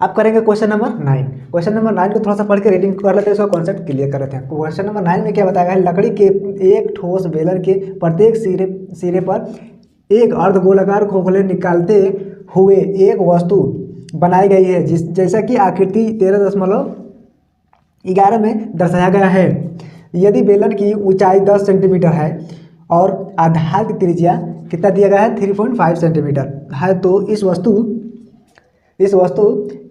अब करेंगे question number 9। Question number 9 को थोड़ा सा पढ़ के रीडिंग कर लेते हैं, इसका कॉन्सेप्ट क्लियर कर लेते हैं। क्वेश्चन नंबर 9 में क्या बताया गया है, लकड़ी के एक ठोस बेलन के प्रत्येक सिरे पर एक अर्धगोलाकार खोखले निकालते हुए एक वस्तु बनाई गई है जैसा कि आकृति 13.11 में दर्शाया गया है। यदि बेलन की ऊंचाई 10 सेंटीमीटर है और आधार की त्रिज्या कितना दिया गया है 3.5 सेंटीमीटर है, तो इस वस्तु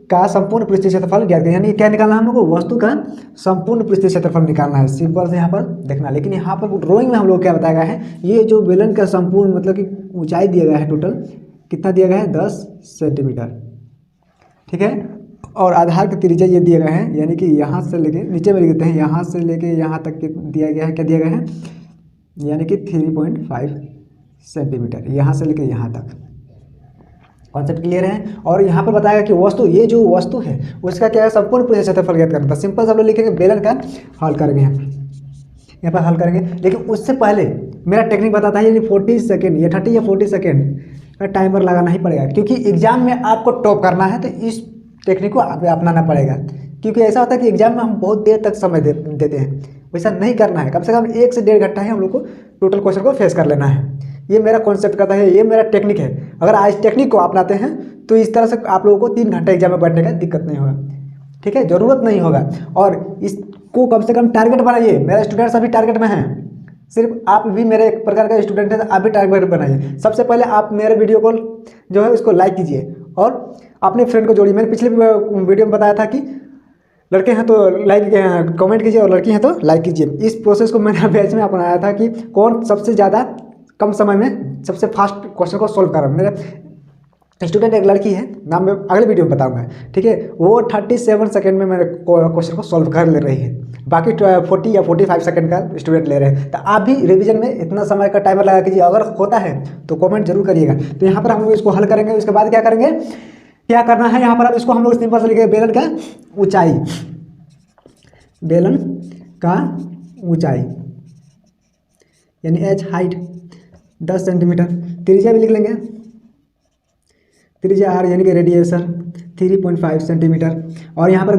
का संपूर्ण पृष्ठीय क्षेत्रफल ज्ञात करें। यानी क्या निकालना है हम लोग को, वस्तु का संपूर्ण पृष्ठीय क्षेत्रफल निकालना है। सिंपल से यहाँ पर देखना, लेकिन यहाँ पर ड्राइंग में हम लोग क्या बताया गया है, ये जो बेलन का संपूर्ण मतलब कि ऊंचाई दिया गया है, टोटल कितना दिया गया है 10 सेंटीमीटर, ठीक है। और आधार की त्रिज्या ये दिया गया है, यानी कि यहाँ से लेके नीचे में लिख देते हैं, यहाँ से लेके यहाँ तक दिया गया है, क्या दिया गया है, यानी कि 3.5 सेंटीमीटर, यहाँ से लेके यहाँ तक। कॉन्सेप्ट क्लियर है। और यहाँ पर बताया कि वस्तु, ये जो वस्तु है उसका क्या है, संपूर्ण पृष्ठीय क्षेत्रफल ज्ञात करना था। सिंपल सब लोग लिखेंगे, बेलन का हल करेंगे, यहाँ पर हल करेंगे। लेकिन उससे पहले मेरा टेक्निक बताता है, यानी 40 सेकेंड या 30 या 40 सेकेंड का टाइमर लगाना ही पड़ेगा, क्योंकि एग्जाम में आपको टॉप करना है, तो इस टेक्निक को अपनाना पड़ेगा। क्योंकि ऐसा होता है कि एग्जाम में हम बहुत देर तक समय देते हैं, वैसा नहीं करना है। कम से कम 1 से 1.5 घंटा ही हम लोग को टोटल क्वेश्चन को फेस कर लेना है। ये मेरा कॉन्सेप्ट कहता है, ये मेरा टेक्निक है। अगर आज टेक्निक को अपनाते हैं तो इस तरह से आप लोगों को 3 घंटे एग्जाम में बैठने का दिक्कत नहीं होगा, ठीक है, ज़रूरत नहीं होगा। और इसको कम से कम टारगेट बनाइए। मेरे स्टूडेंट्स अभी टारगेट में हैं, सिर्फ आप भी मेरे एक प्रकार का स्टूडेंट है, तो आप भी टारगेट बनाइए। सबसे पहले आप मेरे वीडियो को जो है उसको लाइक कीजिए और अपने फ्रेंड को जोड़िए। मैंने पिछले वीडियो में बताया था कि लड़के हैं तो लाइक कमेंट कीजिए और लड़की हैं तो लाइक कीजिए। इस प्रोसेस को मैंने बैच में अपनाया था कि कौन सबसे ज़्यादा कम समय में सबसे फास्ट क्वेश्चन को सॉल्व कर रहा है। मेरे स्टूडेंट एक लड़की है, नाम मैं अगले वीडियो में बताऊंगा, ठीक है। वो 37 सेकेंड में मेरे क्वेश्चन को सॉल्व कर ले रही है, बाकी 40 या 45 सेकेंड का स्टूडेंट ले रहे हैं। तो आप भी रिवीजन में इतना समय का टाइमर लगा कीजिए। अगर होता है तो कमेंट जरूर करिएगा। तो यहाँ पर हम लोग इसको हल करेंगे। उसके बाद क्या करेंगे, क्या करना है, यहाँ पर अब इसको हम लोग सिंपल से लिखेंगे, बेलन का ऊंचाई, बेलन का ऊंचाई यानी एच हाइट 10 सेंटीमीटर, त्रिज्या भी लिख लेंगे, त्रिज्या आर यानी कि रेडिएशन 3.5 सेंटीमीटर। और यहाँ पर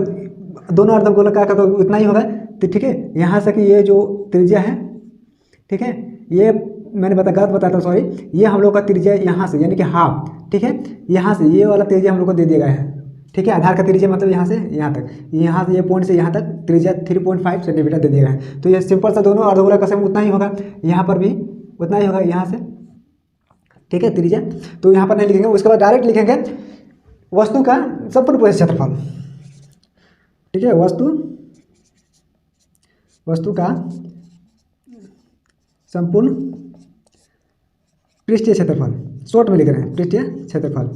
दोनों अर्धगोलाकार का तो उतना ही होगा, तो ठीक है। यहाँ से कि ये जो त्रिज्या है, ठीक है, ये मैंने गलत बताया था, सॉरी। ये हम लोग का त्रिज्या यहाँ से यानी कि हाफ, ठीक है, यहाँ से ये वाला त्रिज्या हम लोग को दे दिया गया है, ठीक है। आधार का त्रिज्या मतलब यहाँ से यहाँ तक, यहाँ से ये पॉइंट से यहाँ तक त्रिज्या 3.5 सेंटीमीटर दे दिया गया है। तो ये सिंपल सा दोनों अर्धगोला का सेम उतना ही होगा, यहाँ पर भी उतना ही होगा यहाँ से, ठीक है, त्रिज्या। तो यहाँ पर नहीं लिखेंगे। उसके बाद डायरेक्ट लिखेंगे वस्तु का संपूर्ण पृष्ठीय क्षेत्रफल, ठीक है, वस्तु का संपूर्ण पृष्ठीय क्षेत्रफल, शॉर्ट में लिख रहे हैं पृष्ठीय क्षेत्रफल।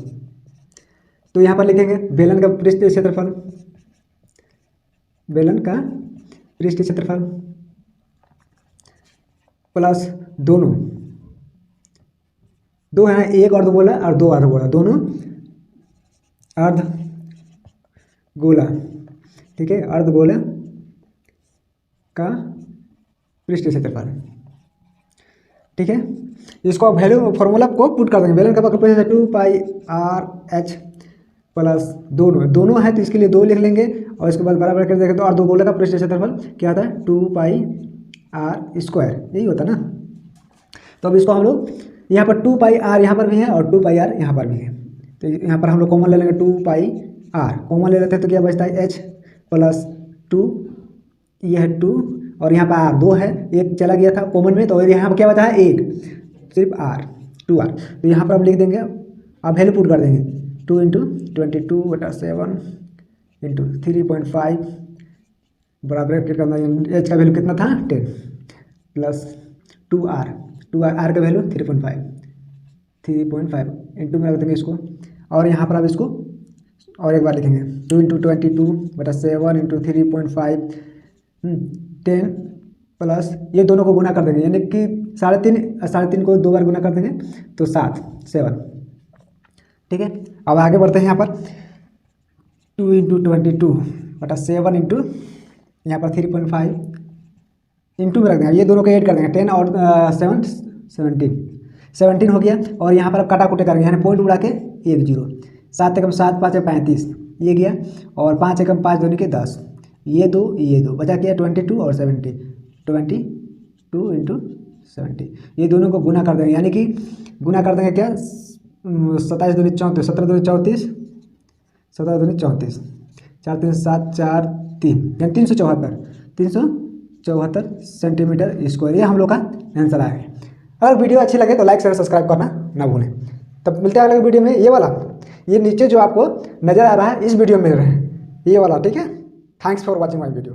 तो यहाँ पर लिखेंगे बेलन का पृष्ठीय क्षेत्रफल, बेलन का पृष्ठीय क्षेत्रफल प्लस दोनों, दो है, एक अर्धगोला और दो अर्धगोला, दोनों अर्धगोला, ठीक है, अर्धगोला का पृष्ठीय क्षेत्रफल, ठीक है। इसको वैल्यू फॉर्मूला को पुट कर देंगे। बेलन का वक्रफल 2πr/h प्लस दोनों है तो इसके लिए 2 लिख लेंगे, और इसके बाद बराबर कर देंगे तो अर्धगोला का पृष्ठीय क्षेत्रफल क्या आता है 2πr², यही होता ना। तो अब इसको हम लोग यहाँ पर 2πr यहाँ पर भी है और 2πr यहाँ पर भी है, तो यहाँ पर हम लोग कॉमन ले लेंगे, 2πr कॉमन ले लेते हैं तो क्या बचता है h प्लस 2, ये है 2 और यहाँ पर r 2 है, एक चला गया था कॉमन में, तो यहाँ पर क्या बचा है 1, सिर्फ r 2r। तो यहाँ पर हम लिख देंगे, अब वैल्यू पुट कर देंगे 2 × 22/7 × 3.5 बराबर करना, h का वैल्यू कितना था 10 प्लस 2r का वैल्यू 3.5 इंटू में रख देंगे इसको। और यहाँ पर अब इसको और एक बार लिखेंगे 2 × 22/7 × 3.5 10 प्लस ये दोनों को गुना कर देंगे, यानी कि 3.5 को 2 बार गुना कर देंगे तो 7 ठीक है। अब आगे बढ़ते हैं। यहाँ पर 2 × 22/7 इंटू यहाँ पर 3.5 इंटू में रख देंगे, ये दोनों को ऐड कर देंगे, 10 और 7 17 हो गया। और यहाँ पर अब काटा कुटे करेंगे, यानी पॉइंट उड़ा के 1 0, 7 × 7 = 5 = 35, ये गया, और 5 एकम 5 दूनी के 10, ये दो बचा क्या 22 और 70, 22 इंटू 70, ये दोनों को गुना कर देंगे, यानी कि गुना कर देंगे क्या 27 दूनी 34, 17 दूनी 34, 17 दूनी 34, 4 3 7 4 3, यानी 374 सेंटीमीटर स्क्वायर, ये हम लोग का आंसर आएगा। अगर वीडियो अच्छी लगे तो लाइक शेयर सब्सक्राइब करना ना भूलें। तब मिलते हैं अगले वीडियो में। ये वाला, ये नीचे जो आपको नज़र आ रहा है इस वीडियो में रहे ये वाला, ठीक है। Thanks for watching my video.